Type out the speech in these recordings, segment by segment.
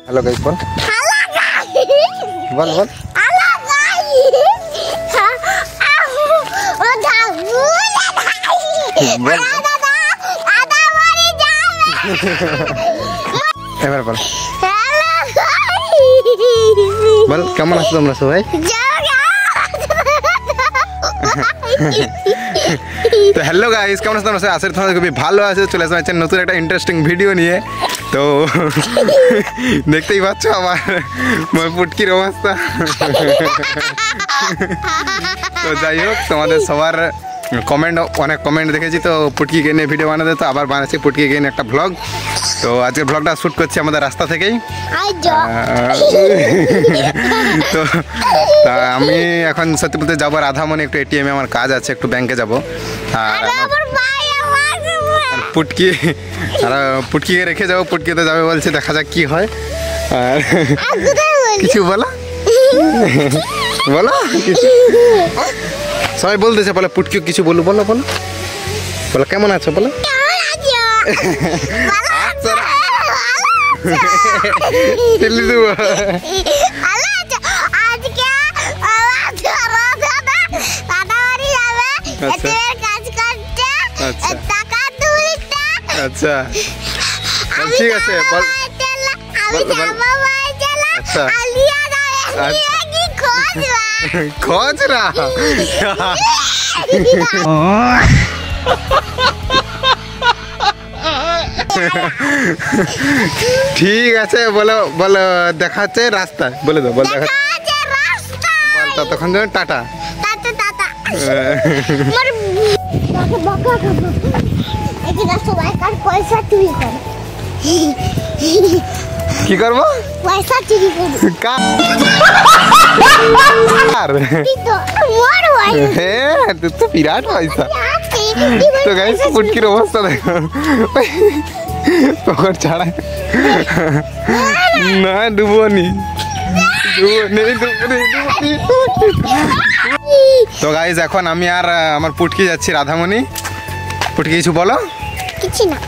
Hello guys बोल बोल बोल এবার বল বল কেমন আছো তোমরা সবাই? তো হ্যালো গাইস, কেমন আছো তোমরা? আশা করি তোমরা খুবই ভালো আছো। চলে আসছে নতুন একটা ইন্টারেস্টিং ভিডিও নিয়ে। তো দেখতেই পাচ্ছ আমার পুটকির অবস্থা। তো যাই হোক, তোমাদের সবার অনেক কমেন্ট দেখেছি, তো পুটকিকে নিয়ে ভিডিও বানাতে, তো আবার বানাচ্ছি পুটকিকে নিয়ে একটা ব্লগ। তো আজকে ব্লগটা শ্যুট করছি আমাদের রাস্তা থেকেই। তো আমি এখন সত্যি বলতে যাবো রাধামণি, একটু এটিএমে আমার কাজ আছে, একটু ব্যাংকে যাবো। আর পুটকিকে রেখে যাবো, পুটকিতে যাবে বলছে, দেখা যাক কি হয়। আর কিছু বলো বলো কিছু, সবাই বলতেছে বলো পুটকিও কিছু বলো বলো বলো বলো কেমন আছো বলো। আচ্ছা ঠিক আছে বল। আচ্ছা খোঁজ না ঠিক আছে বলো বলো, দেখাচ্ছে রাস্তায় বলে দাও, বল দেখা ততক্ষণ যেন টাটা। কি করবো? পয়সা চুরি করবো। তো বিরাট পয়সা। তো গাইস পুটকির অবস্থা দেখো, পকর ছাড়া না, ডুবোনি। তো গাইস এখন আমি আর আমার পুটকি যাচ্ছি রাধামণি। পুটকি কিছু বলো। কিছু না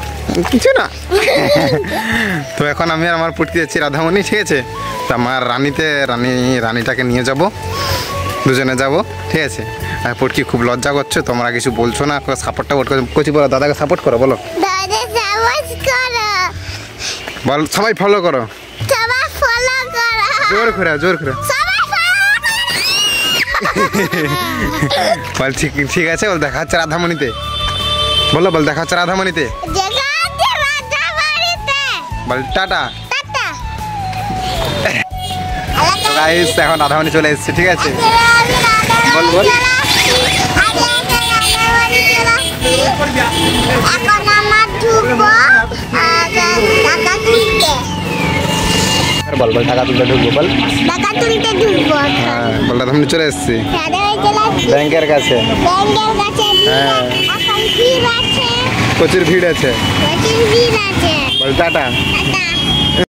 কিছু না। তো এখন আমি আর আমার পুটকি যাচ্ছি রাধামণি, ঠিক আছে? তো আমার রানীটাকে নিয়ে যাব, দুজনে যাব, ঠিক আছে? আর পুটকি খুব লজ্জা করছে, তোমরা কিছু বলছো না, সাপোর্টটা করছি, বলো দাদাকে সাপোর্ট করো, বলো বল সবাই ফলো করো, জোর করে জোর করে বল। ঠিক আছে বল, দেখা হচ্ছে রাধামণিতে, বলো বল দেখা হচ্ছে রাধামণিতে, বল টাটা। গাইস এখন রাধামণি চলে এসেছে, ঠিক আছে? বল বল বল বল টাকা তুলতে ঢুকবো, বল টাকা তুলতে ঢুকবো। হ্যাঁ বল রাধামণি চলে এসেছে ব্যাংকের কাছে। হ্যাঁ প্রচুর ভিড় আছে, বল টাটা।